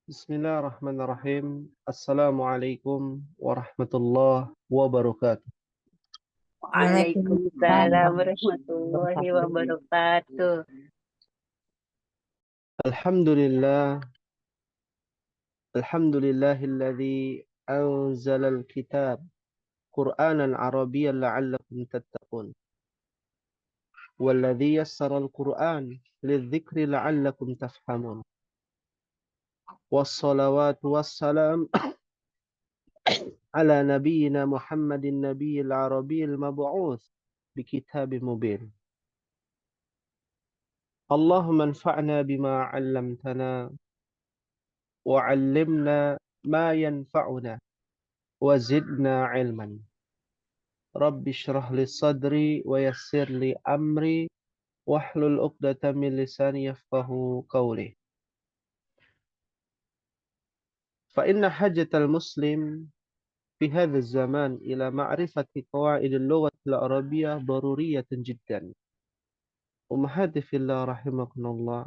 Bismillahirrahmanirrahim. Assalamualaikum warahmatullahi wabarakatuh. Waalaikumsalam Waalaikumsalam warahmatullahi warahmatullahi wabarakatuh. wabarakatuh. Alhamdulillah, alhamdulillahilladzi anzalal kitab Qur'anan Arabiyyan la'allakum tattaqun. Walladzi yassaral Qur'an lidzikri la'allakum tafhamun. Wassalawatu wassalam ala nabiyyina Muhammadin nabiyil arabiyyil mab'uts bikitabim mubin. Allahumma anfa'na bima 'allamtana وعلمنا ما ينفعنا وزدنا علما رب اشرح لي صدري ويسر لي أمري واحلل عقدة من لساني يفقه قولي فإن حاجة المسلم في هذا الزمان إلى معرفة قواعد اللغة العربية ضرورية جدا أمهاتي في الله رحمكم الله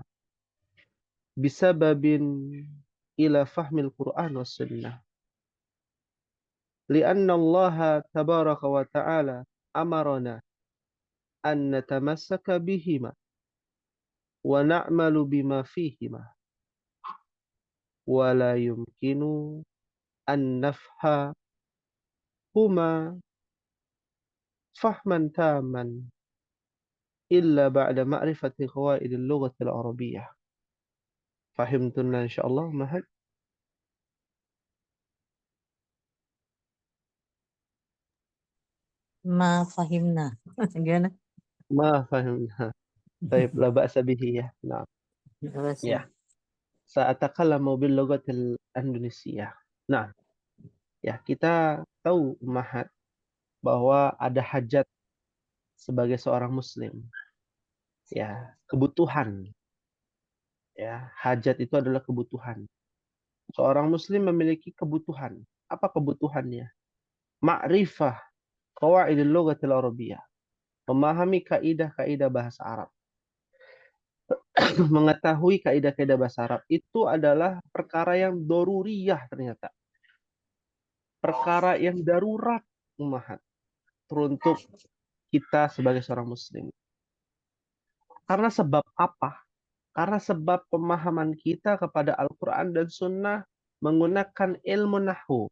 بسبب إلى فهم القرآن والسنة لأن الله تبارك وتعالى أمرنا أن نتمسك بهما ونعمل بما فيهما ولا يمكن أن نفهمهما فهما تاما إلا بعد معرفة قواعد اللغة العربية. فهمتنا إن شاء الله مهد؟ Ma fahimna. Gimana? ما فهمنا. طيب لا بأس به يا نعم. Terus ya. يا سأتكلم باللغة الإندونيسية. Nah, ya kita tahu Mahat bahwa ada hajat sebagai seorang muslim. Ya, kebutuhan. Ya, hajat itu adalah kebutuhan. Seorang muslim memiliki kebutuhan. Apa kebutuhannya? Ma'rifah qawaidil lughatil arabiyyah. Memahami kaidah-kaidah bahasa Arab. Mengetahui kaidah-kaidah bahasa Arab itu adalah perkara yang doruriyah ternyata. Perkara yang darurat umahat teruntuk kita sebagai seorang muslim. Karena sebab apa? Karena sebab pemahaman kita kepada Al-Quran dan Sunnah menggunakan ilmu nahwu.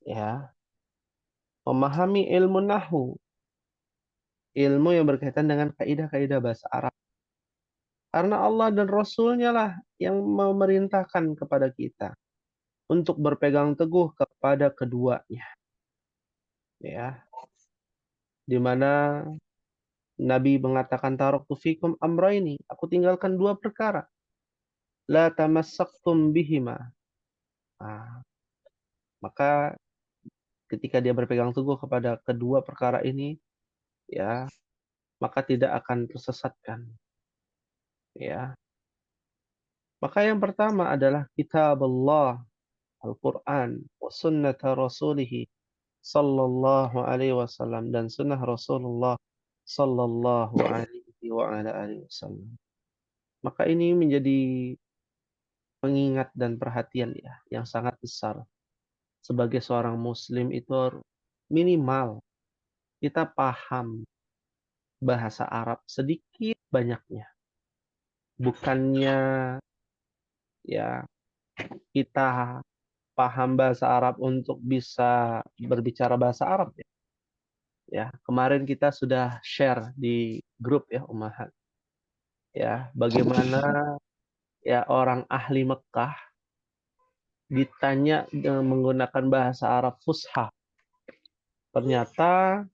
Ya, memahami ilmu nahwu, ilmu yang berkaitan dengan kaidah-kaidah bahasa Arab. Karena Allah dan Rasul-Nya lah yang memerintahkan kepada kita untuk berpegang teguh kepada keduanya. Ya, di mana Nabi mengatakan taraktu fikum amraini, aku tinggalkan dua perkara. La tamassaktum bihima. Nah, maka ketika dia berpegang teguh kepada kedua perkara ini, ya, maka tidak akan tersesatkan. Ya, maka yang pertama adalah kitab Allah, Al-Quran, wa sunnata rasulih sallallahu alaihi wasallam, dan sunnah Rasulullah sallallahu alaihi wa ala alihi wasallam. Maka ini menjadi pengingat dan perhatian ya yang sangat besar. Sebagai seorang muslim itu minimal kita paham bahasa Arab sedikit banyaknya. Bukannya ya kita paham bahasa Arab untuk bisa berbicara bahasa Arab ya. Ya, kemarin kita sudah share di grup ya Umahat. Ya, bagaimana ya orang ahli Mekah ditanya menggunakan bahasa Arab fusha. Ternyata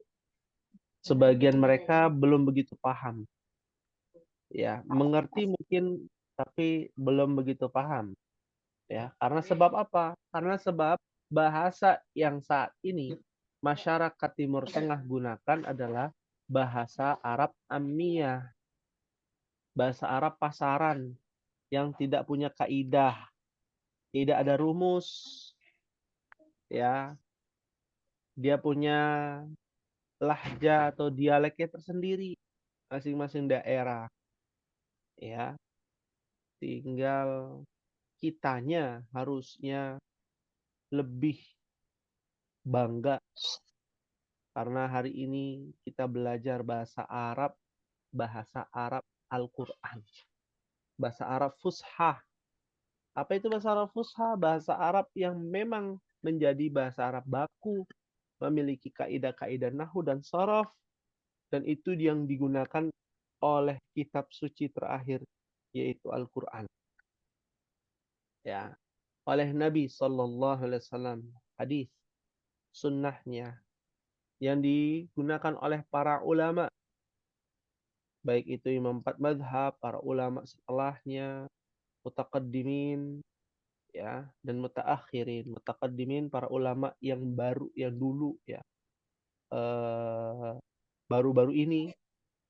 sebagian mereka belum begitu paham. Ya, mengerti mungkin tapi belum begitu paham. Ya, karena sebab apa? Karena sebab bahasa yang saat ini masyarakat Timur Tengah gunakan adalah bahasa Arab Ammiyah, bahasa Arab pasaran yang tidak punya kaidah, tidak ada rumus, ya. Dia punya lahja atau dialeknya tersendiri masing-masing daerah, ya. Tinggal kitanya harusnya lebih bangga karena hari ini kita belajar bahasa Arab Al-Quran, bahasa Arab Fushah. Apa itu bahasa Arab Fushah? Bahasa Arab yang memang menjadi bahasa Arab baku, memiliki kaidah-kaidah nahwu dan sharaf, dan itu yang digunakan oleh kitab suci terakhir, yaitu Al-Quran. Ya, oleh Nabi Sallallahu Alaihi Wasallam, hadis sunnahnya yang digunakan oleh para ulama, baik itu imam empat madhab, para ulama setelahnya, mutaqaddimin, ya, dan mutaakhirin. Mutaqaddimin para ulama yang baru, yang dulu, ya, baru-baru ini,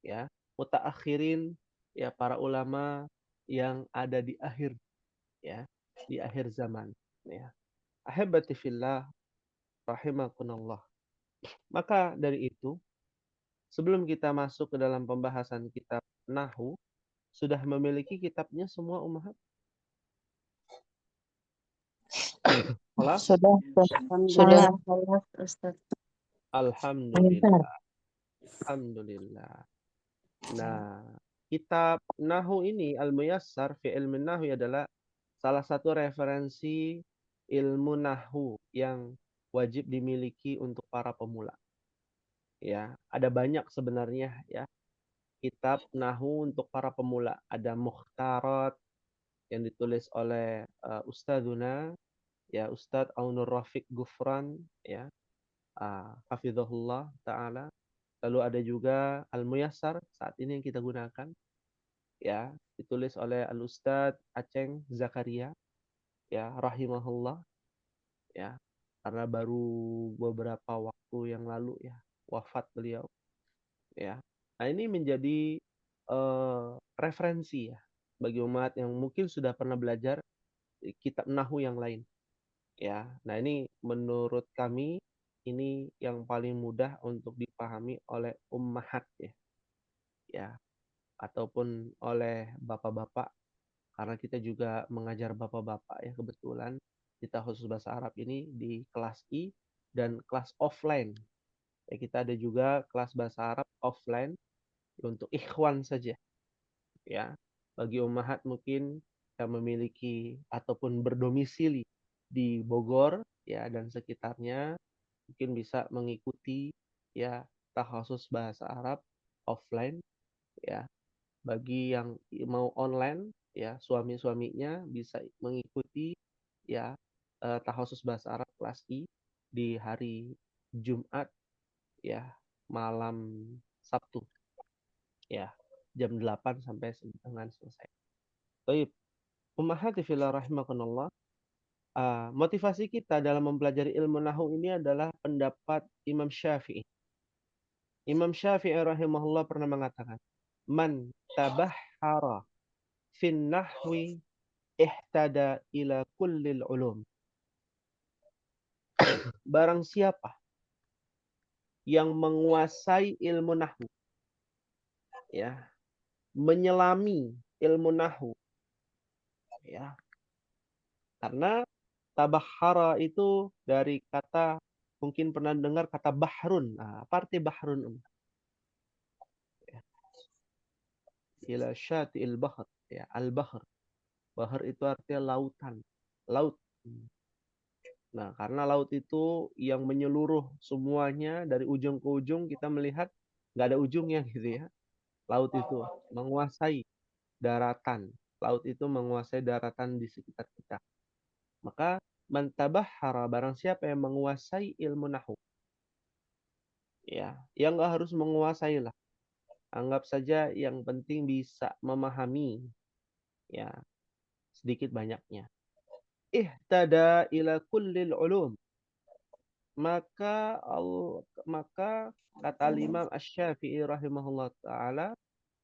ya. Mutaakhirin, ya, para ulama yang ada di akhir, ya, di akhir zaman, ya. Ahibati fillah rahimakunallah. Maka dari itu, sebelum kita masuk ke dalam pembahasan kitab Nahwu, sudah memiliki kitabnya semua ummahat? Kelas? Sudah, sudah. Ustaz. Alhamdulillah. Alhamdulillah. Nah, kitab Nahwu ini, Al-Muyassar fi Ilmi Nahwi, adalah salah satu referensi ilmu Nahwu yang wajib dimiliki untuk para pemula. Ya, ada banyak sebenarnya, ya, kitab Nahwu untuk para pemula. Ada Mukhtarat yang ditulis oleh Ustadzuna, ya, Ustadz Aunur Rafiq Gufran, ya, hafizahullah taala. Lalu ada juga Al-Muyassar saat ini yang kita gunakan, ya, ditulis oleh Al-Ustadz Aceng Zakaria, ya, rahimahullah, ya, karena baru beberapa waktu yang lalu, ya, wafat beliau, ya. Nah, ini menjadi referensi, ya, bagi umat yang mungkin sudah pernah belajar kitab Nahwu yang lain, ya. Nah, ini menurut kami ini yang paling mudah untuk dipahami oleh ummahat, ya, ya, ataupun oleh bapak-bapak, karena kita juga mengajar bapak-bapak, ya, kebetulan kita khusus bahasa Arab ini di kelas I dan kelas offline. Ya, kita ada juga kelas bahasa Arab offline untuk ikhwan saja, ya. Bagi ummahat mungkin yang memiliki ataupun berdomisili di Bogor, ya, dan sekitarnya, mungkin bisa mengikuti, ya, takhasus bahasa Arab offline, ya. Bagi yang mau online, ya, suami-suaminya bisa mengikuti, ya, takhasus bahasa Arab kelas I di hari Jumat, ya, malam Sabtu, ya, jam 8 sampai dengan selesai. Baik, ummahati fillah rahimakumullah. Motivasi kita dalam mempelajari ilmu nahwu ini adalah pendapat Imam Syafi'i. Imam Syafi'i rahimahullah pernah mengatakan, "Man tabahhara fin nahwi ihtada ila kullil ulum." Barang siapa yang menguasai ilmu nahwu, ya, menyelami ilmu nahwu, ya. Karena tabahhara itu dari kata, mungkin pernah dengar kata bahrun. Nah, apa arti bahrun? Ya. Ila syati'il bahr, ya, al-bahr. Bahr itu artinya lautan, laut. Nah, karena laut itu yang menyeluruh semuanya dari ujung ke ujung, kita melihat nggak ada ujungnya, gitu, ya. Laut itu menguasai daratan. Laut itu menguasai daratan di sekitar kita. Maka man tabahhara, barang siapa yang menguasai ilmu nahwu, ya, yang nggak harus menguasai lah. Anggap saja yang penting bisa memahami, ya, sedikit banyaknya. Ihtada ila kullil ulum. Maka kata Imam Asy-Syafi'i rahimahullah taala,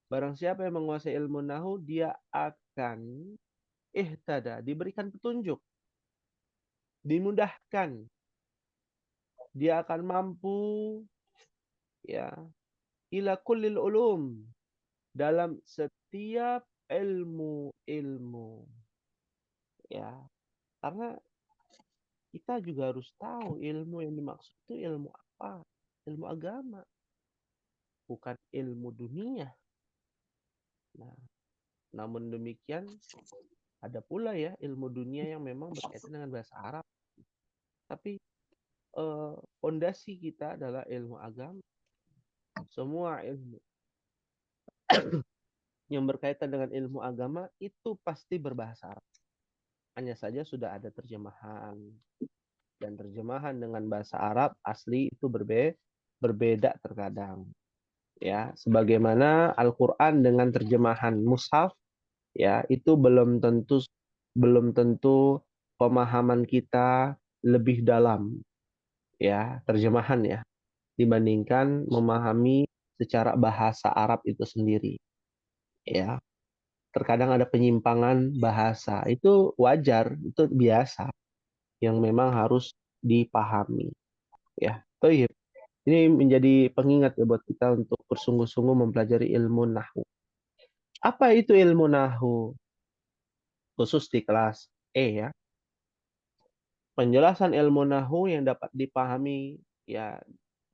barang siapa yang menguasai ilmu nahwu, dia akan ihtada, diberikan petunjuk, dimudahkan. Dia akan mampu, ya, ila kullil ulum, dalam setiap ilmu-ilmu, Ya, karena kita juga harus tahu ilmu yang dimaksud itu ilmu apa? Ilmu agama, bukan ilmu dunia. Nah, namun demikian ada pula ya ilmu dunia yang memang berkaitan dengan bahasa Arab. Tapi fondasi kita adalah ilmu agama. Semua ilmu yang berkaitan dengan ilmu agama itu pasti berbahasa Arab. Hanya saja sudah ada terjemahan. Dan terjemahan dengan bahasa Arab asli itu berbeda terkadang. Ya, sebagaimana Al-Qur'an dengan terjemahan mushaf ya, itu belum tentu pemahaman kita lebih dalam ya, terjemahan ya, dibandingkan memahami secara bahasa Arab itu sendiri. Ya, terkadang ada penyimpangan bahasa. Itu wajar, itu biasa yang memang harus dipahami. Ya, baik. Ini menjadi pengingat ya buat kita untuk bersungguh-sungguh mempelajari ilmu nahwu. Apa itu ilmu nahwu? Khusus di kelas E ya. Penjelasan ilmu nahwu yang dapat dipahami ya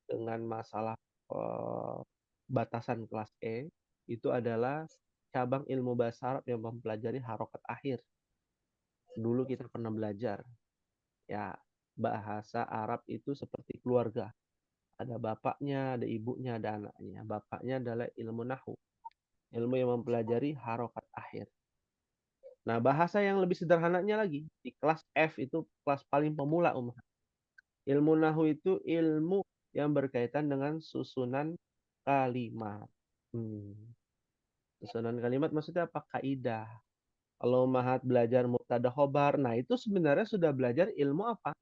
dengan masalah eh, batasan kelas E itu adalah cabang ilmu bahasa Arab yang mempelajari harokat akhir. Dulu kita pernah belajar ya, bahasa Arab itu seperti keluarga. Ada bapaknya, ada ibunya, ada anaknya. Bapaknya adalah ilmu nahwu, ilmu yang mempelajari harokat akhir. Nah, bahasa yang lebih sederhananya lagi, di kelas F itu kelas paling pemula, ilmu nahwu itu ilmu yang berkaitan dengan susunan kalimat. Susunan kalimat maksudnya apa? Kaidah. Kalau Mahat belajar mubtada khobar, nah itu sebenarnya sudah belajar ilmu apa?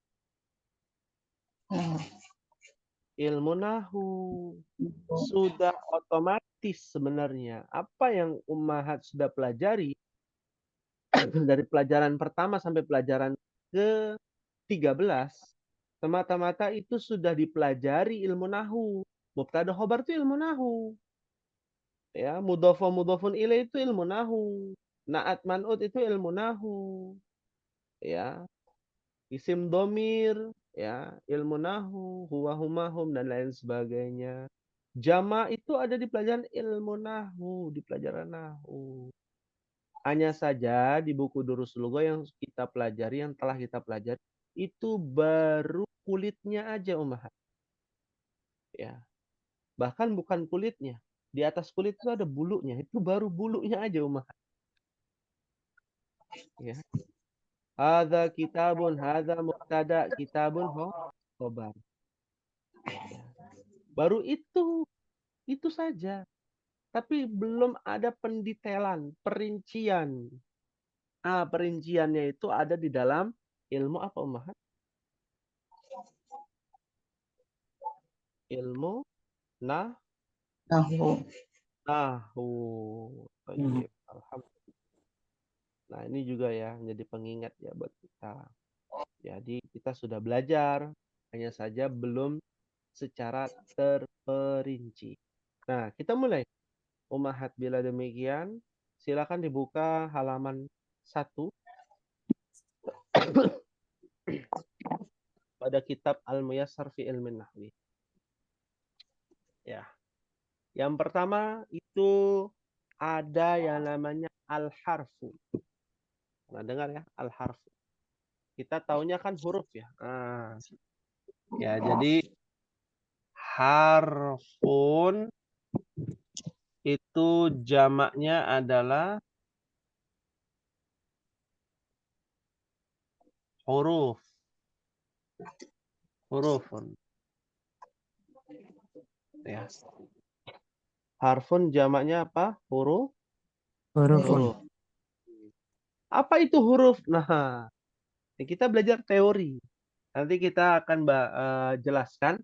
Ilmu nahwu. Sudah otomatis sebenarnya. Apa yang Ummahat sudah pelajari dari pelajaran pertama sampai pelajaran ke-13, semata-mata itu sudah dipelajari ilmu nahwu. Mubtada khobar itu ilmu nahwu. Ya, mudhofun ilaih itu ilmu nahwu. Na'at man'ut itu ilmu nahwu. Ya, isim domir, ya, ilmu nahwu, huwa humahum dan lain sebagainya. Jama itu ada di pelajaran ilmu nahwu, di pelajaran nahwu. Hanya saja di buku Durus Lugha yang kita pelajari, yang telah kita pelajari, itu baru kulitnya aja, Ummahat. Ya. Bahkan bukan kulitnya. Di atas kulit itu ada bulunya. Itu baru bulunya aja, Ummahat. Ya. Hadza kitabun, hadza mubtada, kitabun khobar. Ya. Baru itu saja. Tapi belum ada pendetailan, perincian. Perinciannya itu ada di dalam ilmu apa, Ummahat? Ilmu Nahwu. nahwu. Baik, alhamdulillah. Nah, ini juga ya menjadi pengingat ya buat kita. Jadi kita sudah belajar, hanya saja belum secara terperinci. Nah, kita mulai. Ummahat bila demikian, silakan dibuka halaman 1 pada kitab Al-Muyassar fi Ilmin Nahwi. Ya. Yang pertama itu ada yang namanya al-harfu. Nah, dengar ya, al-harfu. Kita taunya kan huruf ya. Ya, jadi harfun itu jamaknya adalah huruf. Hurufun. Ya. Harfun jamaknya apa? Huruf. Huruf. Apa itu huruf? Nah, kita belajar teori. Nanti kita akan jelaskan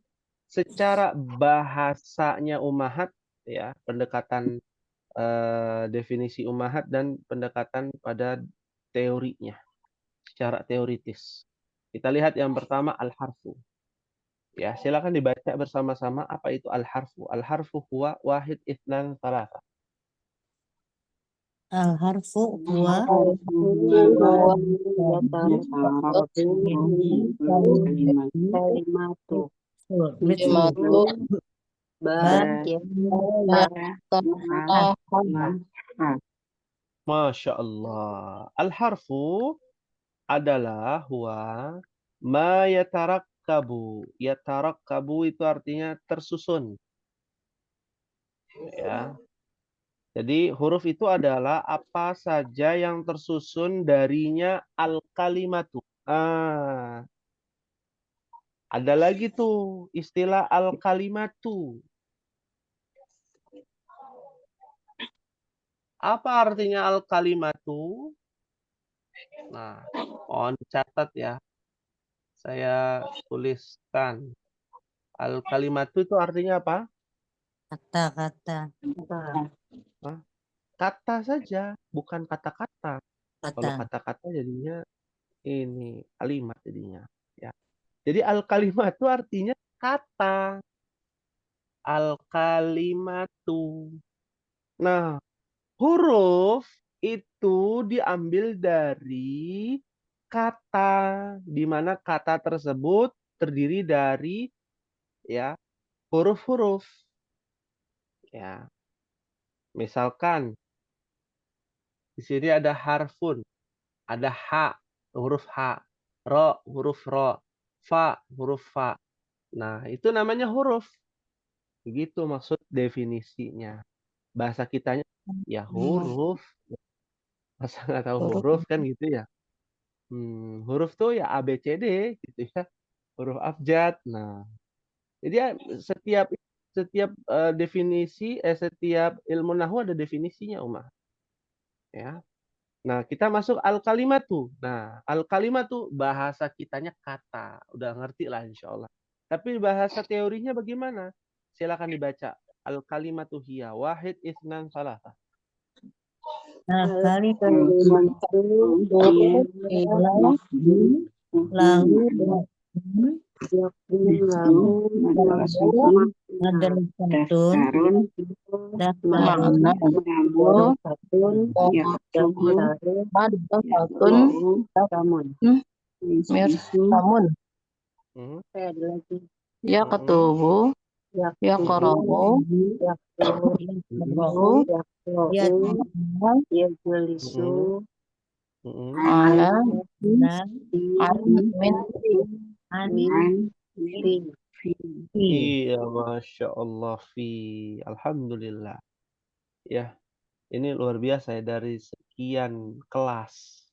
secara bahasanya Ummahat ya, pendekatan definisi Ummahat dan pendekatan pada teorinya secara teoritis. Kita lihat yang pertama al-harfu. Ya, silakan dibaca bersama-sama apa itu al-harfu. Al-harfu huwa wahid itsnan tsalatsa. Al-harfu huwa kalimatu Mitlu ba Masya Allah. Al-harfu adalah huwa ma yatarakkabu. Yatarakkabu itu artinya tersusun. Ya. Jadi huruf itu adalah apa saja yang tersusun darinya al-kalimatu. Ada lagi tuh istilah al-kalimatu. Apa artinya al-kalimatu? Nah, mohon dicatat ya. Saya tuliskan. Al-kalimatu itu artinya apa? kata-kata. Kata saja, bukan kata-kata. Kalau Kata. kata-kata jadinya ini kalimat jadinya. Ya. Jadi al-kalimatu artinya kata. Al-kalimatu. Nah, huruf itu diambil dari kata, di mana kata tersebut terdiri dari ya huruf-huruf. Ya, misalkan di sini ada harfun, ada ha, huruf H, ro, huruf ro, fa, huruf fa. Nah, itu namanya huruf. Begitu maksud definisinya. Bahasa kitanya ya huruf. Masa nggak tahu huruf kan gitu ya. Huruf tuh ya A, B, C, D gitu ya. Huruf abjad. Nah, jadi ya setiap setiap ilmu nahwu ada definisinya, Umar. Ya. Nah, kita masuk al-kalimatu. Nah, al-kalimatu bahasa kitanya kata. Udah ngerti lah insya Allah. Tapi bahasa teorinya bagaimana? Silakan dibaca. Al-kalimatu hiya wahid isnan salasa. Al-kalimatu lahu daftarun mirsamun ya ketubu ya korobu ya ya jelisu ala min Iya, Masya Allah. Alhamdulillah. Ya, ini luar biasa ya dari sekian kelas.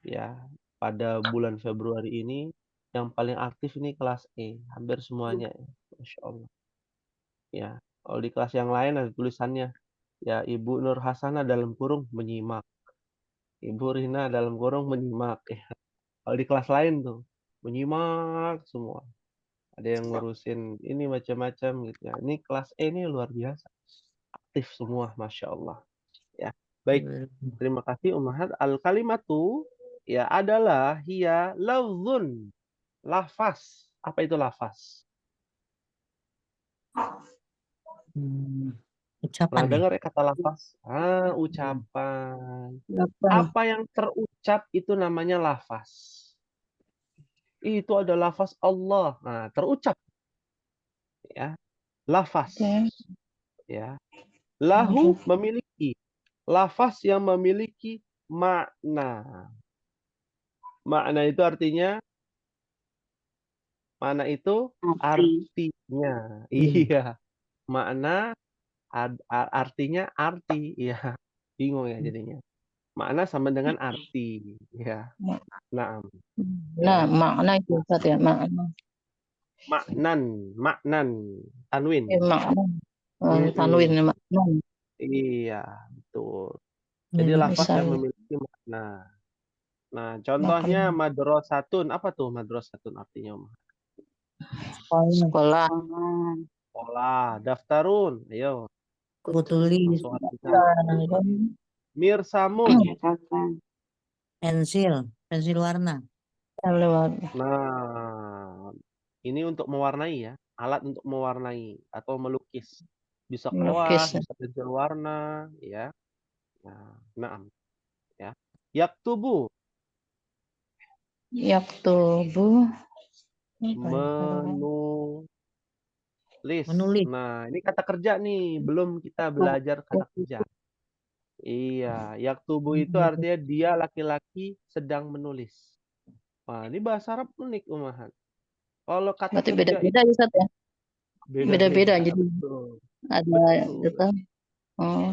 Ya, pada bulan Februari ini yang paling aktif ini kelas E. Hampir semuanya ya. Masya Allah. Ya, kalau di kelas yang lain ada tulisannya. Ya, Ibu Nur Hasanah dalam kurung menyimak. Ibu Rina dalam kurung menyimak. Ya. Kalau di kelas lain tuh menyimak semua. Ada yang ngurusin ini macam-macam gitu ya. Ini kelas E ini luar biasa. Aktif semua, Masya Allah. Ya, baik. Terima kasih Ummahat. Al-kalimatu ya adalah hiya lafzun. Lafaz. Apa itu lafaz? ucapan. Pernah dengar ya kata lafaz? Ucapan. Apa yang terucap itu namanya lafaz. Itu ada lafaz Allah. Nah, terucap. Ya, lafaz. Ya. Lahu memiliki. Lafaz yang memiliki makna. Makna itu artinya mana itu artinya. Iya. Makna artinya arti. Iya. Bingung ya jadinya. Makna sama dengan arti. Ya. Nah. nah makna itu Ustaz ya makna Maknan. Tanwin. makna tanwin makna Iya, betul. Jadi lafaz yang memiliki makna. Nah, contohnya madrasatun. Apa tuh madrasatun artinya, Om? sekolah Sekolah. Daftarun. Ayo. Tulis. Mirsamun. Pensil warna. Nah, ini untuk mewarnai ya. Alat untuk mewarnai atau melukis. Bisa kuas, bisa pensil warna, ya. Naam. Ya. Yaktubu, Yaktubu. Apa ya? menulis. Menulis. Nah, ini kata kerja nih, belum kita belajar kata kerja. Iya, yaktubu itu artinya dia laki-laki sedang menulis. Wah, ini bahasa Arab unik, Umahan. Kalau kata Berarti kerja beda-beda itu Ustaz ya. Beda-beda beda-beda, jadi betul. ada Betul. gitu. Oh,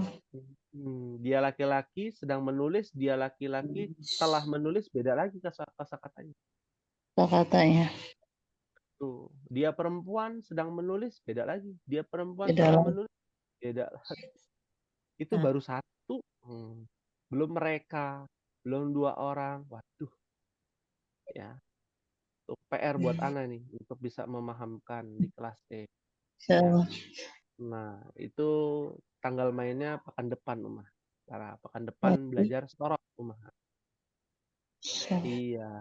Dia laki-laki sedang menulis, dia laki-laki telah menulis, beda lagi kata-katanya. katanya. Tuh, dia perempuan sedang menulis, beda lagi. Dia perempuan Beda telah lagi. menulis, beda lagi. Itu Ah. baru satu. Belum mereka, belum 2 orang. Waduh, ya. Tuh PR buat Ana nih untuk bisa memahamkan di kelas E. So, Ya. Nah, itu tanggal mainnya pekan depan, Umah. Pekan depan belajar sorot, Umah. so. Iya.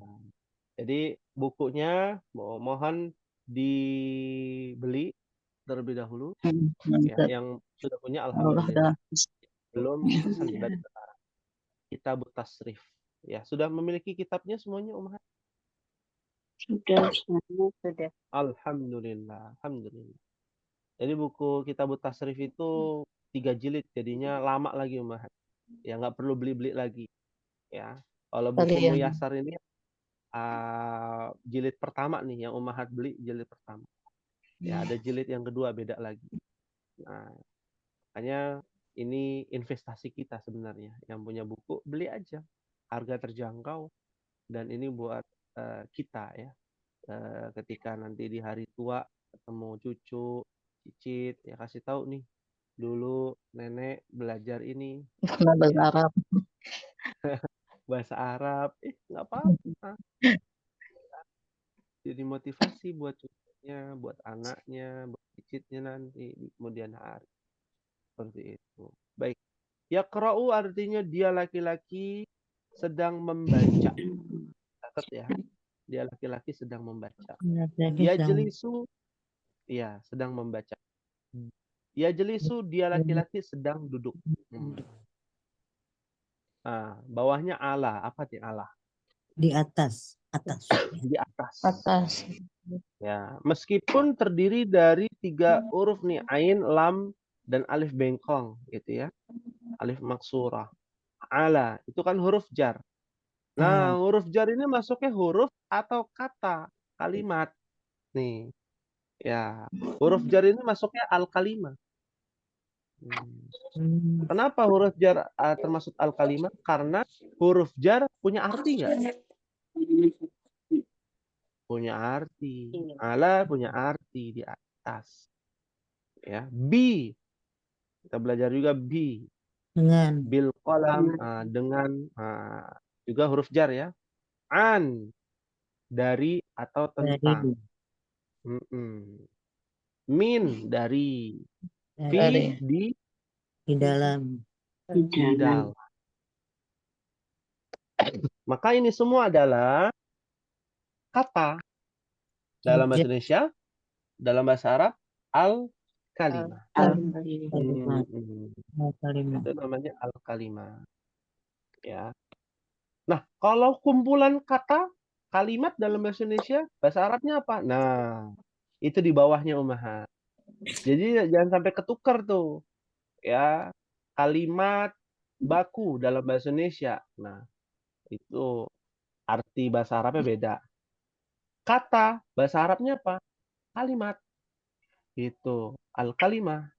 Jadi bukunya mohon dibeli terlebih dahulu. Ya, Mantap. yang sudah punya Allah dah. alhamdulillah. Belum pesen dari sekarang. Kitab Tasrif. Ya, sudah memiliki kitabnya semuanya, Umah? Sudah, sudah. Alhamdulillah, alhamdulillah. Jadi buku Kitab Tasrif itu 3 jilid, jadinya lama lagi, Umah. Ya, nggak perlu beli-beli lagi. Ya, kalau buku Kalian. Muyassar ini jilid pertama nih yang Ummahat beli jilid pertama. Ya, ada jilid yang kedua beda lagi. Nah, makanya ini investasi kita sebenarnya. Yang punya buku beli aja, harga terjangkau, dan ini buat kita ya. Ketika nanti di hari tua ketemu cucu, cicit, ya kasih tahu nih. Dulu nenek belajar ini. Karena bahasa Ya, Arab. bahasa Arab. Nggak apa-apa. Jadi motivasi buat cucunya, buat anaknya, buat cicitnya nanti di kemudian hari. Seperti itu. Baik. Yaqra'u artinya dia laki-laki sedang membaca. Catat ya. Dia laki-laki sedang membaca. Yajlisu, ya, sedang membaca. Yajlisu, dia laki-laki sedang duduk. Nah, bawahnya ala. Apa sih ala? Di atas. Atas. Di atas. Atas. Ya, meskipun terdiri dari 3 huruf nih, ain, lam, dan alif bengkong, gitu ya. Alif maksurah. Ala, itu kan huruf jar. Nah, huruf jar ini masuknya huruf atau kata, kalimat. Nih, ya. Huruf jar ini masuknya al-kalimah. Kenapa huruf jar termasuk al-kalimah? Karena huruf jar punya arti nggak? Punya arti. Ala punya arti di atas. Ya, bi. Kita belajar juga bi. Dengan. Bil qalam, dengan juga huruf jar ya. An, dari atau tentang. Min, dari. Fi, di dalam. Di dalam. Maka ini semua adalah kata. Dalam bahasa Indonesia, dalam bahasa Arab, al-kalimah. Itu namanya al-kalimah. Ya. Nah, kalau kumpulan kata, kalimat dalam bahasa Indonesia, bahasa Arabnya apa? Nah, itu di bawahnya, Ummahat. Jadi jangan sampai ketukar tuh. Ya, kalimat baku dalam bahasa Indonesia. Nah, itu arti bahasa Arabnya beda. Kata bahasa Arabnya apa? Kalimat. Itu al-kalimah.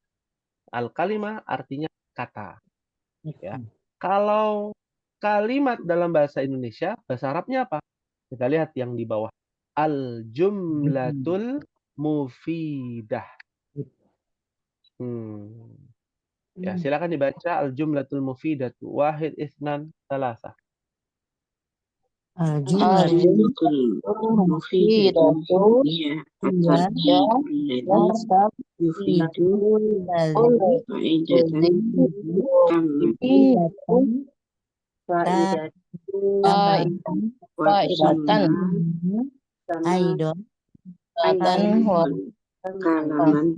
Al-kalimah artinya kata. Ya. Kalau kalimat dalam bahasa Indonesia, bahasa Arabnya apa? Kita lihat yang di bawah. Al-jumlatul mufidah. Ya, silakan dibaca al-jumlatul mufidatu. Wahid, itsnan, tsalatsa. Al-jumlatul mufidatu hiya yufidu faidatan Aidon. dan wa Kalaman.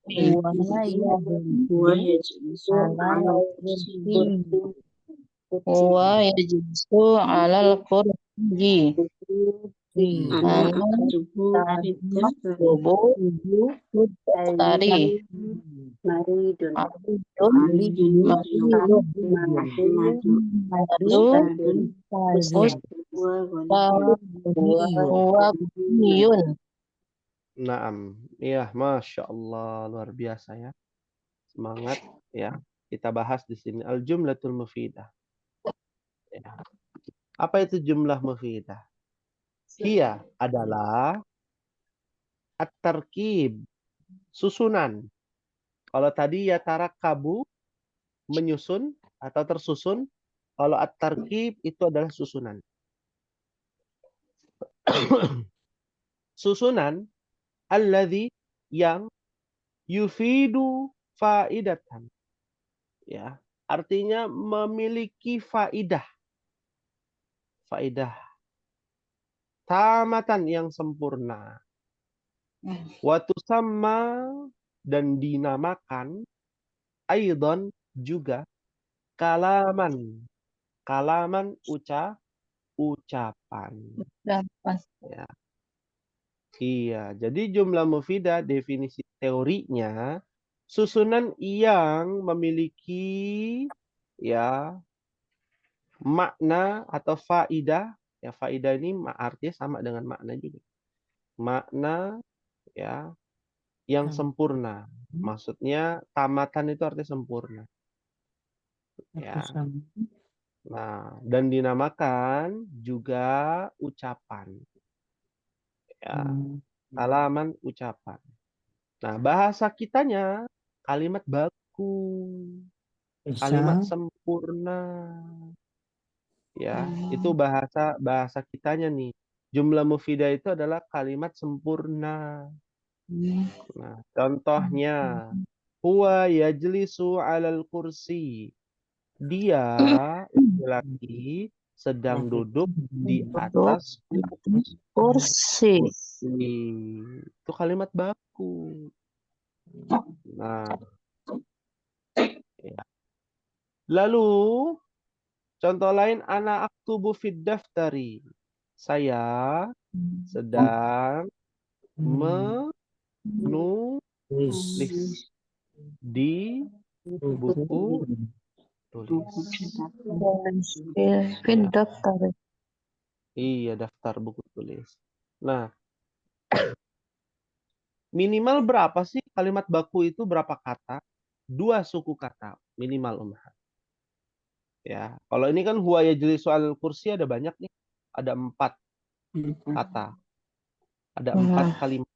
هو يجلس على الكرسي ويجلس على الكرسي أنا أكتب في الدفتر تاري مريض مريض محمد أستاذ هو غني Naam. Iya, Masya Allah, luar biasa ya. Semangat ya. Kita bahas di sini al-jumlatul mufidah. Ya. Apa itu jumlah mufidah? Hiya adalah at-tarkib, susunan. Kalau tadi ya tarakabu, menyusun atau tersusun. Kalau at-tarkib itu adalah susunan. Susunan alladzi yang yufidu faidatan. Ya, artinya memiliki faidah. Faidah tamatan yang sempurna. Wa tusamma dan dinamakan aidon juga kalaman. Kalaman ucapan. Ya. Iya, jadi jumlah mufidah definisi teorinya susunan yang memiliki ya makna atau faidah. Ya, faidah ini artinya sama dengan makna juga. Makna ya yang sempurna. Maksudnya tamatan itu artinya sempurna. Ya. Nah, dan dinamakan juga ucapan. Ya, kalaman ucapan. Nah, bahasa kitanya kalimat baku, kalimat sempurna. Ya, itu bahasa kitanya nih. Jumlah mufidah itu adalah kalimat sempurna. Nah, contohnya huwa yajlisu 'alal kursi. Dia laki-laki sedang duduk di atas kursi. Itu kalimat baku. Nah, ya. Lalu contoh lain ana aktubu fid daftari. Saya sedang menulis di buku tulis. Daftar. Iya, daftar buku tulis. Nah, minimal berapa sih kalimat baku itu, berapa kata? 2 suku kata minimal, Umar. Ya, kalau ini kan huwa yajlisu 'alal kursi ada banyak nih. Ada 4 kata. Ada 4 kalimat.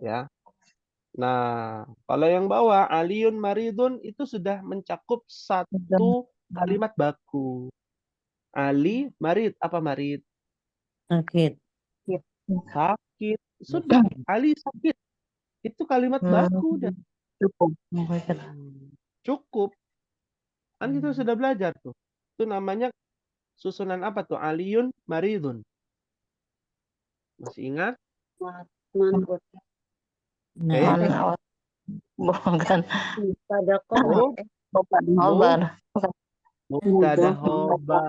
Ya. Nah, kalau yang bawah aliyun maridun itu sudah mencakup 1 kalimat baku. Ali marid, apa marid? Sakit. Sakit. Sudah, Ali sakit. Itu kalimat baku dan cukup. Kan kita sudah belajar tuh. Itu namanya susunan apa tuh? Aliyun maridun. Masih ingat? Nah, Bukan. Pada Oh, Khobar. mubtada khobar.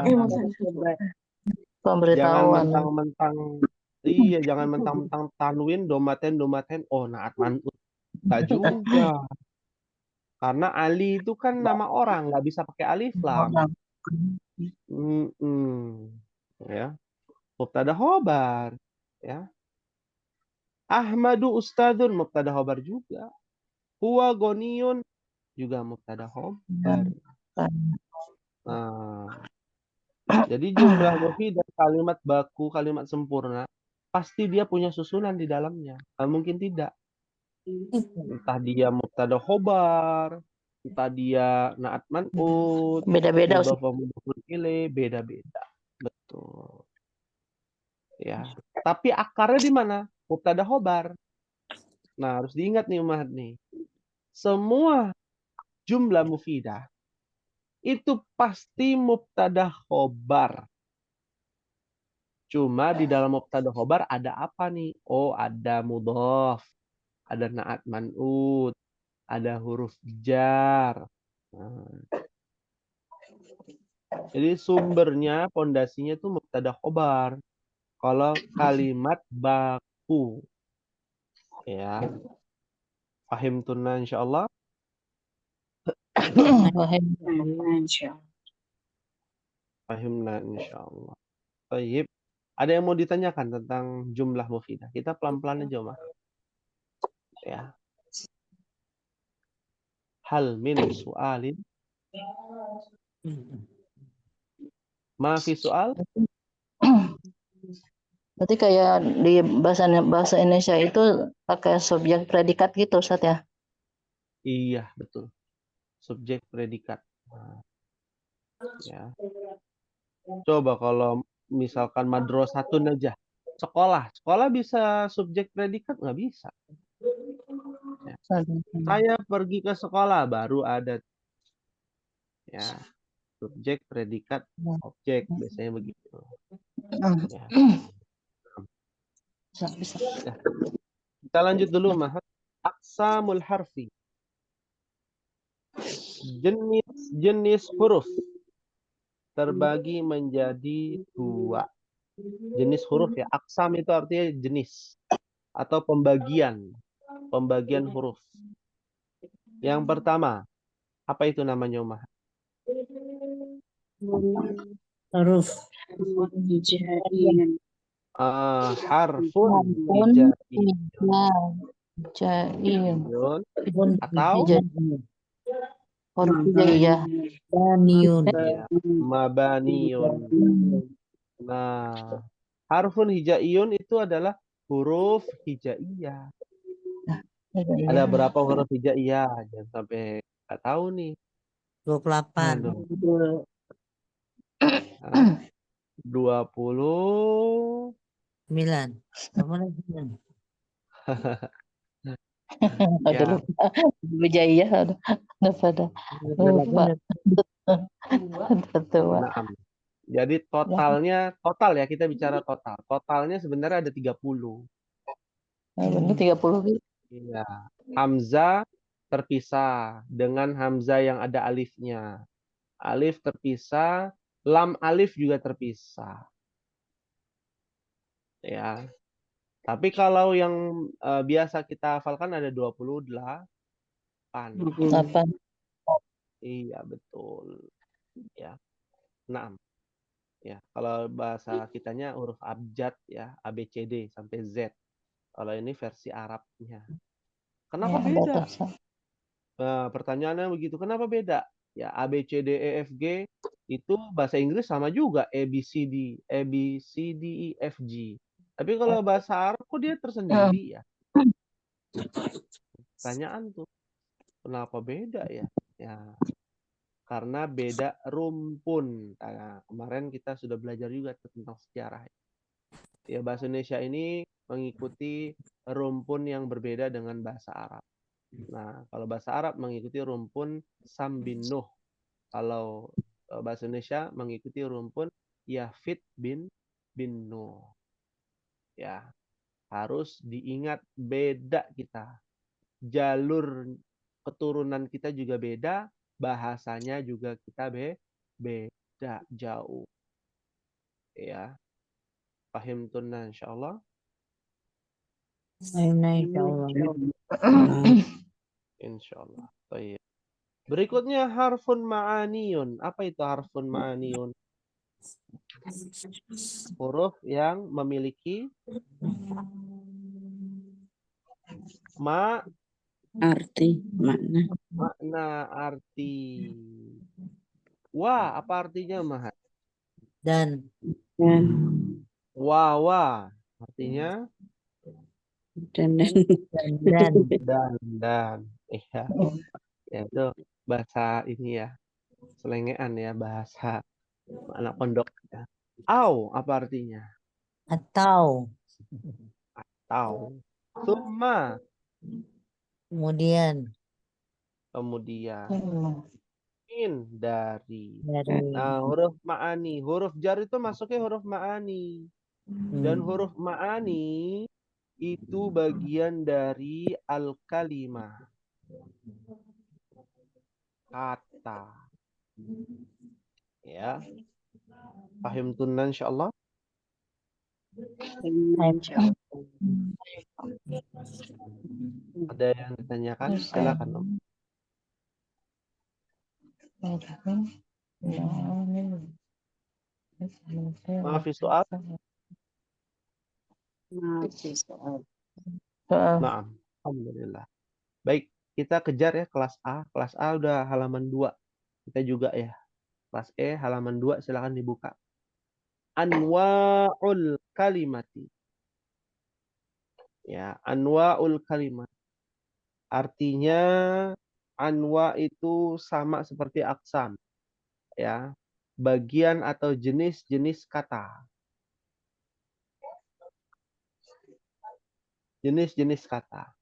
Jangan Pemberitahuan. mentang-mentang iya, jangan mentang-mentang tanwin domaten. Oh, naat manut. Enggak juga. Karena Ali itu kan nama orang, nggak bisa pakai alif lam. Ya. Mubtada khobar. Ya. Ahmadu ustadzun mubtada khobar juga. Huwa goniyun juga mubtada khobar. Nah, jadi jumlah mufidah kalimat baku, kalimat sempurna, pasti dia punya susunan di dalamnya. Nah, mungkin tidak. Entah dia mubtada khobar, entah dia naat man'ut, Beda-beda. mudhof wa mudhofun ilaih, beda-beda. Betul. Ya. Tapi akarnya di mana? Mubtada khobar. Nah, harus diingat nih Umat nih. Semua jumlah mufidah itu pasti mubtada khobar. Cuma di dalam mubtada khobar ada apa nih? Oh, ada mudhof, ada naat man'ut, ada huruf jar. Nah, jadi sumbernya, pondasinya tuh mubtada khobar. Kalau kalimat baku, ya, paham tunna insyaallah. Wahai Insyaallah. Fahimna insyaallah. Baik. Ada yang mau ditanyakan tentang jumlah mufidah? Kita pelan-pelan aja, Mas. Ya. Hal min su'alin? Ma fi soal? Berarti kayak di bahasa Indonesia itu pakai subjek predikat gitu, Ustaz ya? Iya, betul. Subjek predikat. Nah, ya. Coba kalau misalkan madrasatun aja. Sekolah. Sekolah bisa subjek predikat? Nggak bisa. Ya. Saya pergi ke sekolah, baru ada. Ya. Subjek, predikat, objek. Biasanya begitu. Ya. Bisa. Ya. Kita lanjut dulu, Mahat. Aqsamul harfi. Jenis huruf terbagi menjadi 2. Jenis huruf ya. Aqsam itu artinya jenis atau pembagian huruf. Yang pertama, apa itu namanya, Umar? Huruf Hijaiyun. Harfun hijaiyun atau Huruf hijaiyah. Daniun. ya, mabaniyun. Nah, harfun hijaiyun itu adalah huruf hijaiyah. Ada berapa huruf hijaiyah? Jangan sampai nggak tahu nih. 28. Aduh. Nah, 20. 9. Apa lagi? Ya, Aduh, lupa. Hijaiyah udah pada lupa. Tua. nah, jadi total ya, kita bicara total. Totalnya sebenarnya ada 30. Benar 30. Iya. Hamzah terpisah dengan hamzah yang ada alifnya. Alif terpisah, lam alif juga terpisah. Ya. Tapi kalau yang biasa kita hafalkan ada 28. Apa? Iya, betul. Ya. 6. Ya, kalau bahasa kitanya huruf abjad ya, A B C D sampai Z. Kalau ini versi Arabnya. Kenapa beda? Nah, pertanyaannya begitu. Kenapa beda? Ya, A B C D E F G itu bahasa Inggris sama juga A B C D E F G. Tapi kalau bahasa Arab kok dia tersendiri ya? Pertanyaan tuh. Kenapa beda ya? Ya, karena beda rumpun. Nah, kemarin kita sudah belajar juga tentang sejarah. Ya, bahasa Indonesia ini mengikuti rumpun yang berbeda dengan bahasa Arab. Nah, kalau bahasa Arab mengikuti rumpun Sam bin Nuh. Kalau bahasa Indonesia mengikuti rumpun Yafid bin Nuh. Ya, harus diingat beda kita. Jalur keturunan kita juga beda, bahasanya juga kita beda jauh. Ya. Paham tunna insyaallah. Insyaallah. Insyaallah. Baik. Berikutnya harfun ma'aniyun. Apa itu harfun ma'aniyun? Huruf yang memiliki Arti makna. makna arti. Wah, apa artinya, Mahat? Dan Wah. Artinya Dan dan. Iya. Ya, itu bahasa ini ya. Selengean ya, bahasa anak pondok ya. Au, apa artinya? atau Tahu. Summa. kemudian Dari. dari Nah, huruf ma'ani. Huruf jar itu masuknya huruf ma'ani. Dan huruf ma'ani itu bagian dari al-kalimah, kata. Ya, paham tunan insyaallah. Ada yang ditanyakan? Silakan Om. Maaf soal. Soal. Nah, alhamdulillah. Baik, kita kejar ya kelas A. Kelas A udah halaman 2. Kita juga ya. Kelas E halaman 2 silakan dibuka. Anwa'ul kalimati. Ya, anwa'ul kalimat. Artinya anwa itu sama seperti aksam. Ya. Bagian atau jenis-jenis kata. Jenis-jenis kata.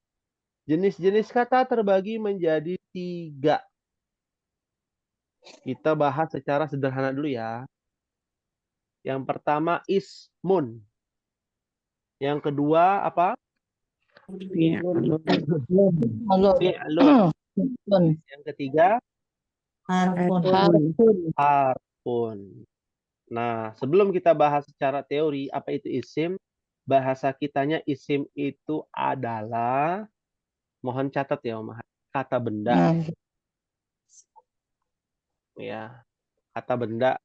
Jenis-jenis kata terbagi menjadi 3. Kita bahas secara sederhana dulu ya. Yang pertama ismun. Yang kedua apa? Fi'lun. Fi'lun. Yang ketiga Harfun. harfun. Nah, sebelum kita bahas secara teori apa itu isim, bahasa kitanya isim itu adalah, mohon catat ya Om, kata benda. Ya, kata benda,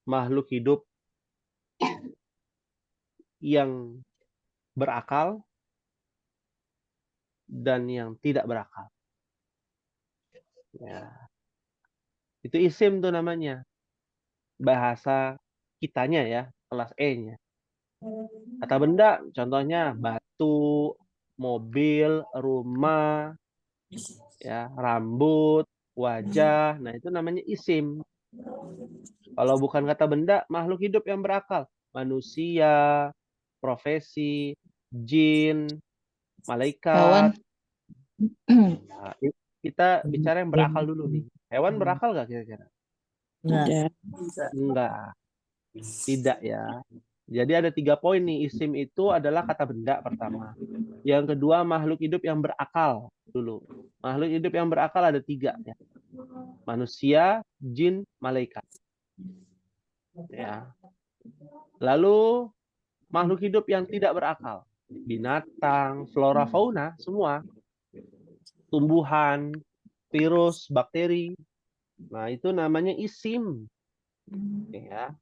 makhluk hidup yang berakal dan yang tidak berakal. Ya. Itu isim tuh namanya. Bahasa kitanya ya, kelas E-nya. Kata benda, contohnya batu, mobil, rumah, ya, rambut, wajah. Nah, itu namanya isim. Kalau bukan kata benda, makhluk hidup yang berakal. Manusia, profesi, jin, malaikat. Nah, kita bicara yang berakal dulu nih. Hewan berakal nggak kira-kira? Enggak. Enggak. Tidak ya. Jadi ada 3 poin nih. Isim itu adalah kata benda pertama. Yang kedua makhluk hidup yang berakal dulu. Makhluk hidup yang berakal ada 3 ya. Manusia, jin, malaikat. Ya. Lalu makhluk hidup yang tidak berakal. Binatang, flora, fauna, semua. Tumbuhan, virus, bakteri. Nah, itu namanya isim. Ya.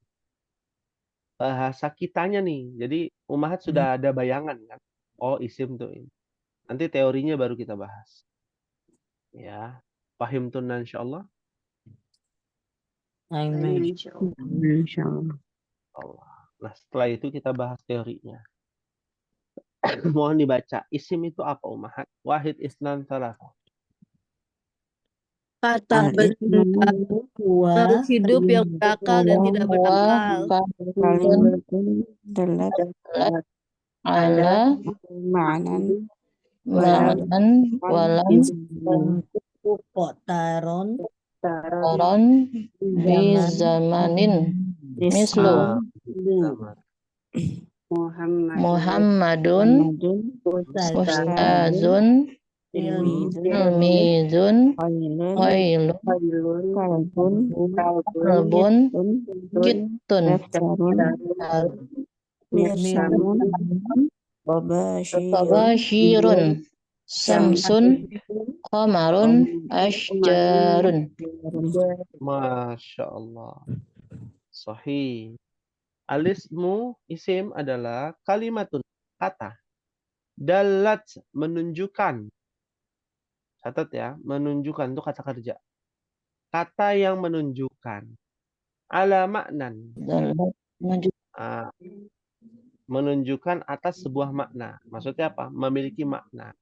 Bahasa kitanya nih. Jadi Umahat sudah ada bayangan kan. Oh, isim tuh ini. Nanti teorinya baru kita bahas. Ya. Pahim tunan insyaallah. Amin. Insyaallah. Allah. Nah, setelah itu kita bahas teorinya. Mohon dibaca. Isim itu apa Umahat? Wahid isnan salasa. Kata benda Dua. makhluk hidup yang berakal dan tidak berakal. Kalimatun dalat Ala ma'nan ma'nan walam Kotaron. taron bi zamanin mislu Muhammadun ustazun ilmizun wailun kalbun kitun tabashirun samsun qamarun ashjarun. Masya Allah. Sahih. Alismu isim adalah kalimatun, kata. Dalat menunjukkan. Catat ya, menunjukkan itu kata kerja. Kata yang menunjukkan. Ala maknan. Menunjukkan atas sebuah makna. Maksudnya apa? Memiliki makna.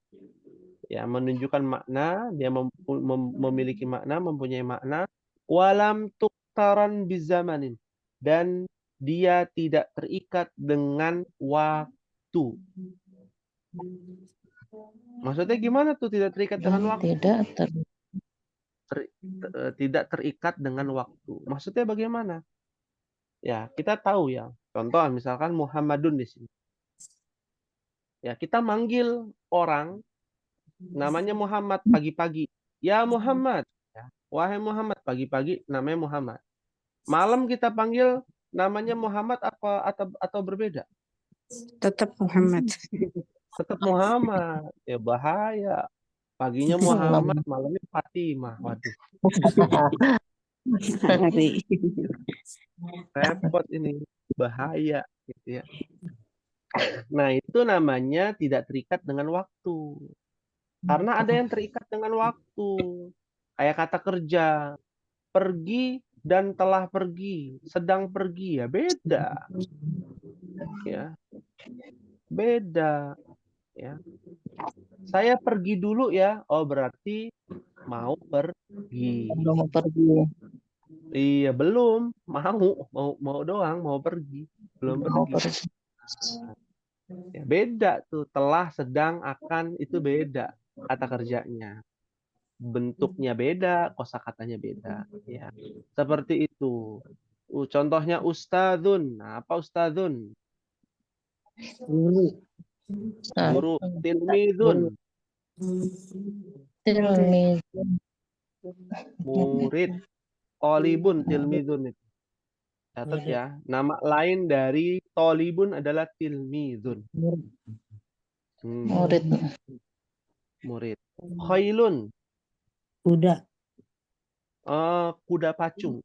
Ya, menunjukkan makna, dia memiliki makna, mempunyai makna. Walam tuktaran bizamanin. Dan dia tidak terikat dengan waktu. Maksudnya gimana tuh tidak terikat dengan waktu? Tidak terikat dengan waktu. Maksudnya bagaimana? Ya, kita tahu ya. Contoh misalkan Muhammadun di sini. Ya, kita manggil orang namanya Muhammad pagi-pagi. Ya Muhammad. Ya, wahai Muhammad, pagi-pagi namanya Muhammad. Malam kita panggil namanya Muhammad apa atau berbeda? Tetap Muhammad. Tetap Muhammad. Ya bahaya. Paginya Muhammad, malamnya Fatimah. Waduh, Hari. repot ini. Bahaya gitu ya. Nah, itu namanya tidak terikat dengan waktu. Karena ada yang terikat dengan waktu. Kayak kata kerja, pergi dan telah pergi, sedang pergi, ya beda. Ya, beda. Ya. Saya pergi dulu ya. Oh, berarti mau pergi. Belum mau pergi. Iya, belum. Mau doang, mau pergi. Belum Mau pergi. pergi. Ya, beda tuh. Telah, sedang, akan itu beda kata kerjanya. Bentuknya beda, kosakatanya beda. Ya, seperti itu. Contohnya ustadzun. Nah, apa ustadzun? Guru. Guru. Tilmidun. Tilmiz. Murid. Tolibun, tilmidun itu. Catat ya. Nama lain dari tolibun adalah tilmidun. Murid. Murid. Khailun. Kuda. Kuda pacu.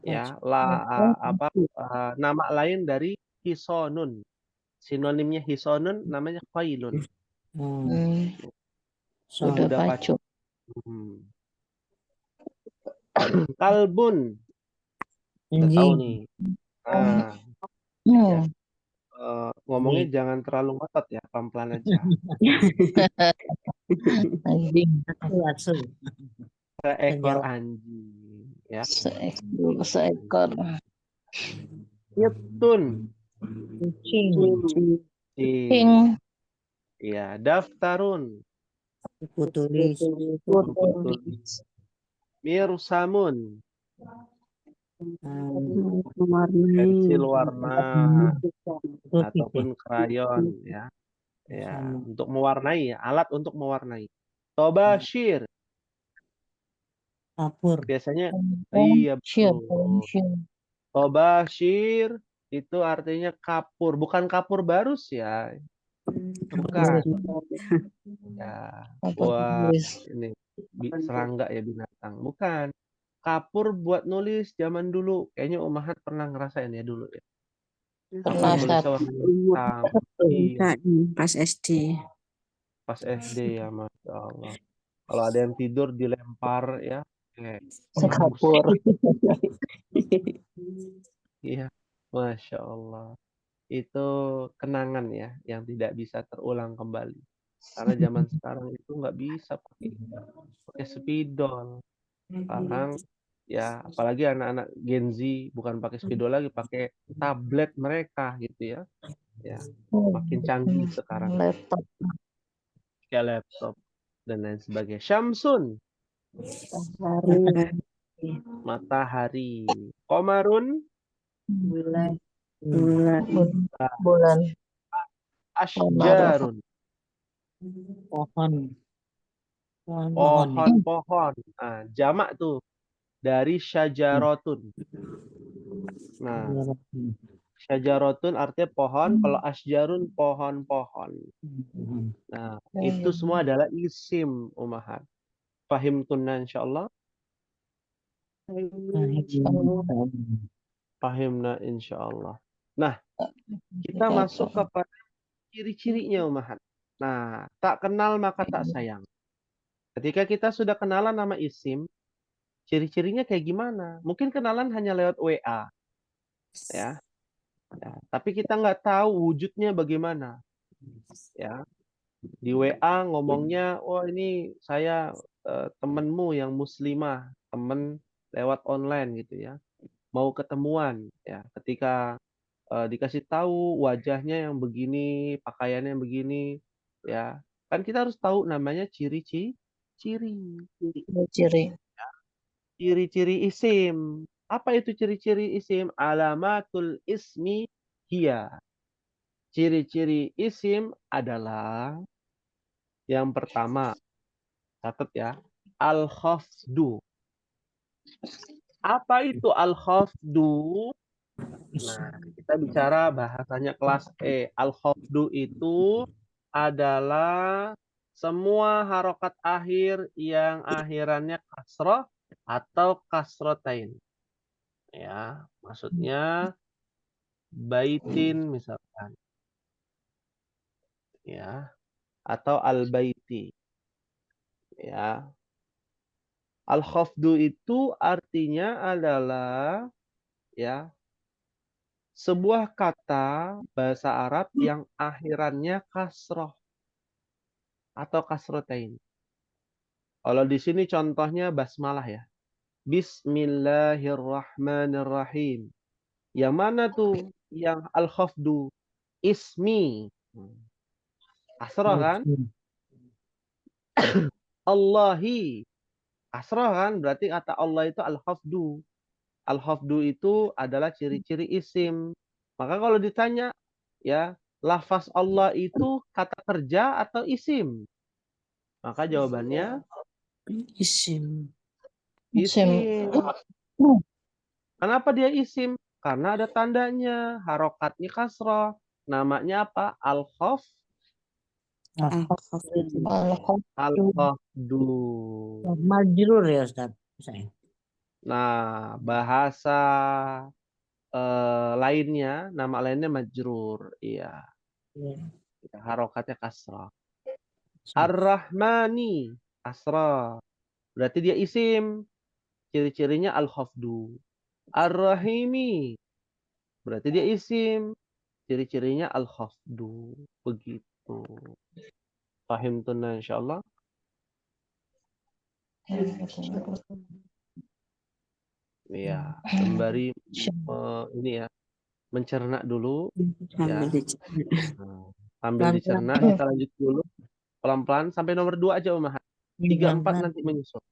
Ya, nama lain dari hisonun. Sinonimnya hisonun namanya khailun. Kuda pacu. Kalbun. Kita tahu nih. Nah, ya. Ngomongnya jangan terlalu ngotot ya, pelan-pelan aja. Anjing. Seekor anjing. Ya. Seekor. Yetun. Kucing. Kucing. Iya, daftarun. Buku tulis. Buku tulis. Mirsamun. Pensil warna ataupun krayon ya. Ya, untuk mewarnai ya, alat untuk mewarnai. Tobashir. Kapur. Biasanya iya betul. Tobashir itu artinya kapur, bukan kapur barus ya. Bukan. Ya, buat ini serangga ya, binatang. Bukan. Kapur buat nulis zaman dulu. Kayaknya Umahat pernah ngerasain ya dulu ya. Pernah Nulis warna hitam. Iya, Pas SD. pas SD ya, Masya Allah. Kalau ada yang tidur dilempar ya. Kapur. Iya, Masya Allah. Itu kenangan ya, yang tidak bisa terulang kembali. Karena zaman sekarang itu nggak bisa pakai spidol. Sekarang ya, apalagi anak-anak Gen Z bukan pakai spidol lagi, pakai tablet mereka gitu ya. Ya, makin canggih sekarang. Laptop. Kayak laptop dan lain sebagainya. Syamsun. Matahari. Komarun. Bulan. Bulan. Ashjarun. Pohon. Pohon. Nah, jamak tuh dari syajarotun. Nah, syajarotun artinya pohon, kalau asjarun pohon-pohon. Nah, itu semua adalah isim umahat. Fahim tunna insyaallah. Fahimna insyaallah. Nah, kita masuk kepada ciri-cirinya umahat. Nah, tak kenal maka tak sayang. Ketika kita sudah kenalan nama isim, ciri-cirinya kayak gimana? Mungkin kenalan hanya lewat WA. Ya. Tapi kita nggak tahu wujudnya bagaimana. Ya. Di WA ngomongnya, oh ini saya temenmu yang muslimah, temen lewat online gitu ya. Mau ketemuan ya. Ketika dikasih tahu wajahnya yang begini, pakaiannya yang begini, ya. Kan kita harus tahu namanya ciri-ciri. Ciri-ciri isim. Apa itu ciri-ciri isim? Alamatul ismi hiya. ciri-ciri isim adalah yang pertama, catat ya, al-khafdu. Apa itu al-khafdu? Nah, kita bicara bahasanya kelas E. Al-khafdu itu adalah semua harokat akhir yang akhirannya kasroh atau kasrotain. Ya, maksudnya baitin misalkan. Ya, atau al-baiti. Ya. Al-khafdu itu artinya adalah ya sebuah kata bahasa Arab yang akhirannya kasroh atau kasrotain. Kalau di sini contohnya basmalah ya. Bismillahirrahmanirrahim. Yang mana tuh yang al-khafdu? Ismi. Kasroh kan? Allahi. Kasroh kan? Berarti kata Allah itu al-khafdu. Al-khafdu itu adalah ciri-ciri isim. Maka kalau ditanya, ya, lafaz Allah itu kata kerja atau isim? Maka jawabannya Isim. isim. Kenapa dia isim? Karena ada tandanya, harokatnya kasroh. Namanya apa? Al-khafdu. Al-khafdu. Majrur ya Ustaz. Saya. Nah, bahasa lainnya, nama lainnya majrur. Iya, harokatnya kasroh. Ar-Rahmani, kasroh. Berarti dia isim. Ciri-cirinya al-khafdu. Ar-Rahimi, berarti dia isim. Ciri-cirinya al-khafdu. Begitu. Paham tunna insyaallah? Iya, sembari ini ya, mencerna dulu ya. Sambil dicerna. Nah, sambil dicerna kita lanjut dulu pelan-pelan sampai nomor 2 aja Umahat. 3, 4 nanti menyusul.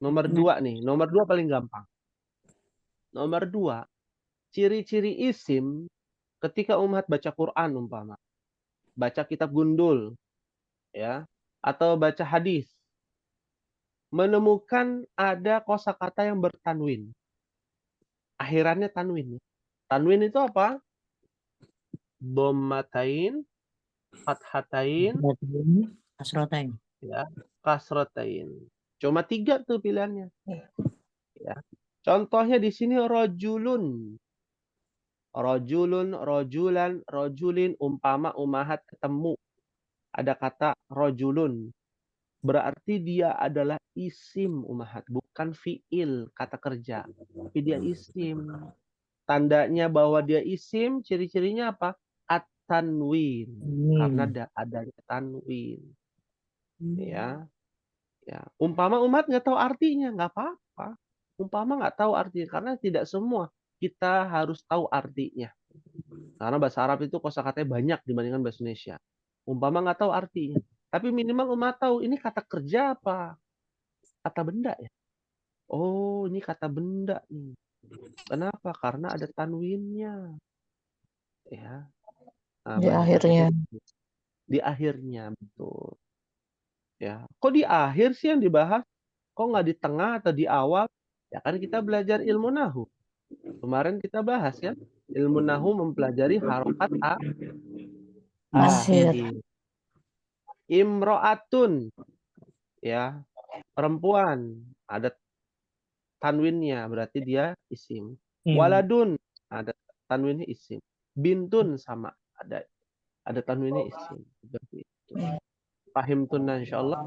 Nomor 2 nih, nomor 2 paling gampang. Nomor 2, ciri-ciri isim ketika Umahat baca Quran umpama, baca kitab gundul ya, atau baca hadis, menemukan ada kosakata yang bertanwin. Akhirannya tanwin. Tanwin itu apa? Dhammatain, fathatain, Kasrotain. ya, kasratain. Cuma 3 tuh pilihannya. Ya. Contohnya di sini rojulun. Rojulun, rojulan, rojulin, umpama umahat ketemu. Ada kata rojulun. Berarti dia adalah isim umahat, bukan fiil, kata kerja. Tapi dia isim. Tandanya bahwa dia isim, ciri-cirinya apa? At-tanwin. Karena adanya tanwin. Ya. Ya. Umpama umat nggak tahu artinya, nggak apa-apa. Umpama nggak tahu artinya, karena tidak semua kita harus tahu artinya. Karena bahasa Arab itu kosakatanya banyak dibandingkan bahasa Indonesia. Umpama nggak tahu artinya. Tapi minimal umat tahu ini kata kerja apa? Kata benda ya. Oh, ini kata benda nih. Kenapa? Karena ada tanwinnya. Ya. Nah, Di akhirnya. di akhirnya, betul. Ya. Kok di akhir sih yang dibahas? Kok nggak di tengah atau di awal? Ya kan kita belajar ilmu nahu. Kemarin kita bahas ya. Ilmu nahu mempelajari harokat akhir. Imro'atun. Ya. Perempuan. Ada tanwinnya. Berarti dia isim. Waladun. Ada tanwinnya isim. Bintun sama. Ada tanwinnya isim. Seperti itu. Pahim tunna insyaallah.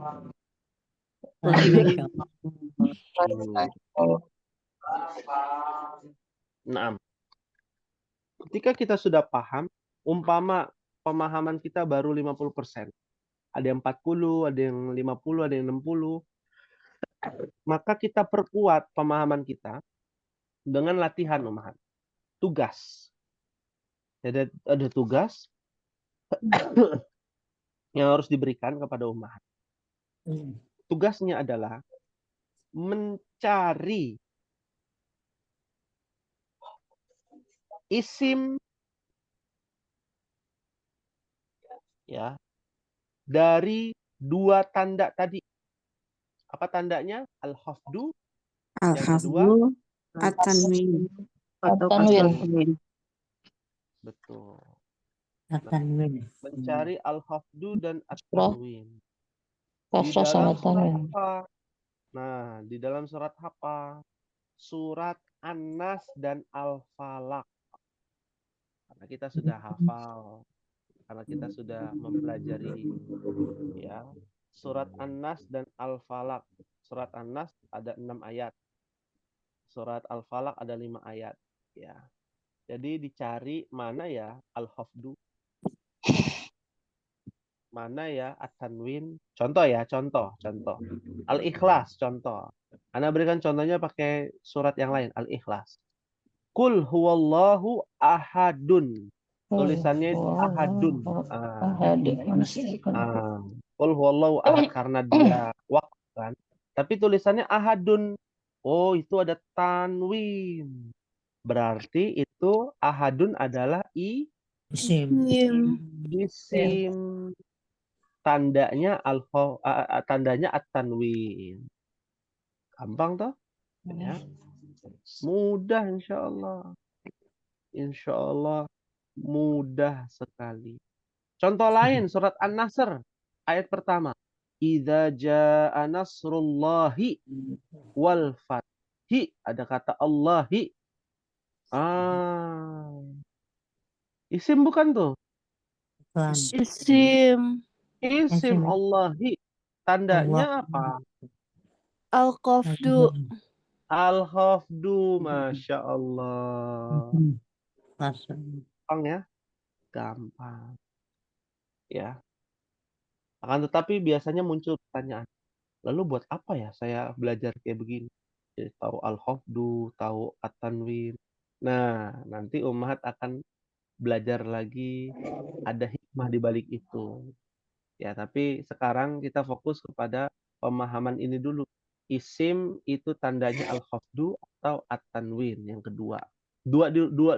Nah, ketika kita sudah paham, umpama pemahaman kita baru 50%. Ada yang 40, ada yang 50, ada yang 60. Maka kita perkuat pemahaman kita dengan latihan umahat. Tugas. Ada tugas yang harus diberikan kepada umahat. Tugasnya adalah mencari isim ya, dari dua tanda tadi. Apa tandanya? Al-khafdu, yang kedua Al-hafdu at-tanwin atau At-tanwin. kasrah tanwin. betul. At-tanwin. Mencari al-khafdu dan Kasrah. at-tanwin. Di Kasrah dalam sama surat tanwin. apa? Nah, di dalam surat apa? Surat An-Nas dan Al-Falaq. Karena kita sudah hafal, karena kita sudah mempelajari ya surat An-Nas dan Al-Falaq. Surat An-Nas ada 6 ayat. Surat Al-Falaq ada 5 ayat, ya. Jadi dicari mana ya al-khafdu, mana ya at-tanwin. Contoh ya, contoh. Al-Ikhlas contoh. Anda berikan contohnya pakai surat yang lain, Al-Ikhlas. Qul huwallahu ahadun. Tulisannya itu ahadun. Qul huwallahu ahad karena dia waktu kan. Tapi tulisannya ahadun. Oh, itu ada tanwin. Berarti itu ahadun adalah Isim. isim. Tandanya tandanya at-tanwin. Gampang toh? Ya. Mudah insyaallah. Insyaallah mudah sekali. Contoh lain surat An-Nasr ayat pertama. Idza jaa nasrullahi wal fathi, ada kata Allahi. Isim bukan tuh? Bukan. Isim. Isim Allahi. Tandanya apa? Al-Qafdu. Al-khafdu, Masya Allah. Gampang ya? Gampang. Ya. Akan tetapi biasanya muncul pertanyaan. Lalu buat apa ya saya belajar kayak begini? Jadi tahu al-khafdu, tahu at-tanwin. Nah, nanti Ummahat akan belajar lagi, ada hikmah di balik itu. Ya, tapi sekarang kita fokus kepada pemahaman ini dulu. Isim itu tandanya al-khafdu atau at-tanwin yang kedua. Dua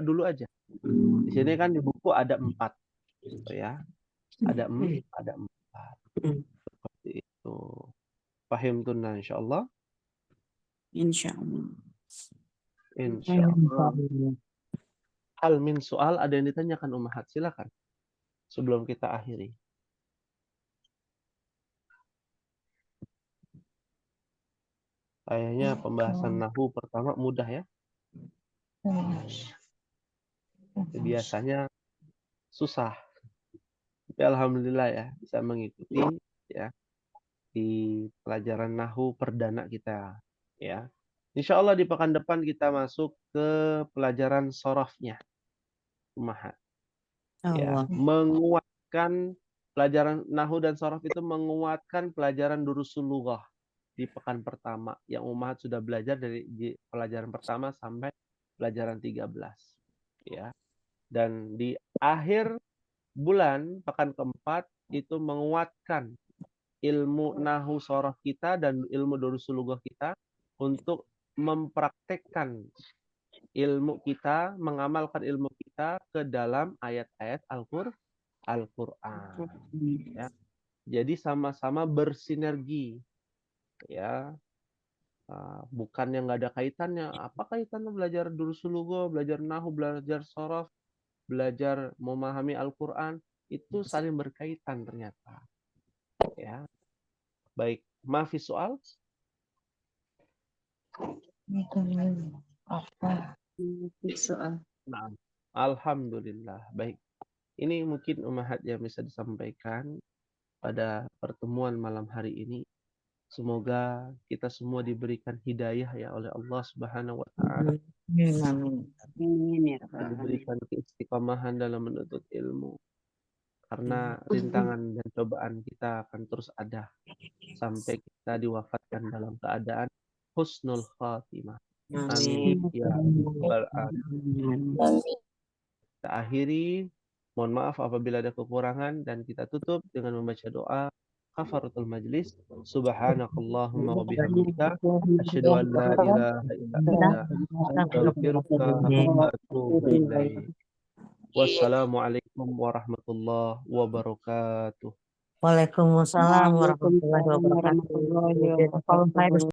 dulu aja. Di sini kan di buku ada 4. Gitu ya. Ada 4. Seperti itu. Paham tunna insyaallah. Insyaallah. Insyaallah. Hal min soal ada yang ditanyakan Ummahat, silakan. Sebelum kita akhiri. Kayaknya pembahasan nahwu pertama mudah ya. Biasanya susah. Tapi alhamdulillah ya bisa mengikuti ya di pelajaran nahwu perdana kita ya. Insya Allah di pekan depan kita masuk ke pelajaran sorofnya. Ummahat. Ya, menguatkan pelajaran nahwu dan sorof itu menguatkan pelajaran durusul lughah di pekan pertama yang Ummahat sudah belajar dari pelajaran pertama sampai pelajaran 13 ya. Dan di akhir bulan pekan keempat itu menguatkan ilmu nahwu sorof kita dan ilmu durusul lughah kita untuk mempraktekkan ilmu kita, mengamalkan ilmu kita ke dalam ayat-ayat Al-Qur'an. Ya. Jadi sama-sama bersinergi. Ya. Bukan yang nggak ada kaitannya. Apa kaitannya belajar durusul lughah, belajar nahwu, belajar sorof, belajar memahami Al-Qur'an, itu saling berkaitan ternyata. Ya. Baik, maafi soal? Soal. Nah, alhamdulillah. Baik. Ini mungkin Ummahat yang bisa disampaikan pada pertemuan malam hari ini. Semoga kita semua diberikan hidayah ya oleh Allah Subhanahu wa taala. Amin ya rabbal alamin. Diberikan keistiqomahan dalam menuntut ilmu. Karena rintangan dan cobaan kita akan terus ada sampai kita diwafatkan dalam keadaan husnul khatimah. Amin ya rabbal alamin. Kita akhiri, mohon maaf apabila ada kekurangan, dan kita tutup dengan membaca doa kafaratul majlis. Subhanakallahumma wa bihamdika asyhadu an la ilaha illa anta astaghfiruka wa atubu ilaik. Wassalamualaikum warahmatullahi wabarakatuh. Waalaikumsalam warahmatullahi Waalaikumsalam wabarakatuh. warahmatullahi Jazakallahu khairan. wabarakatuh.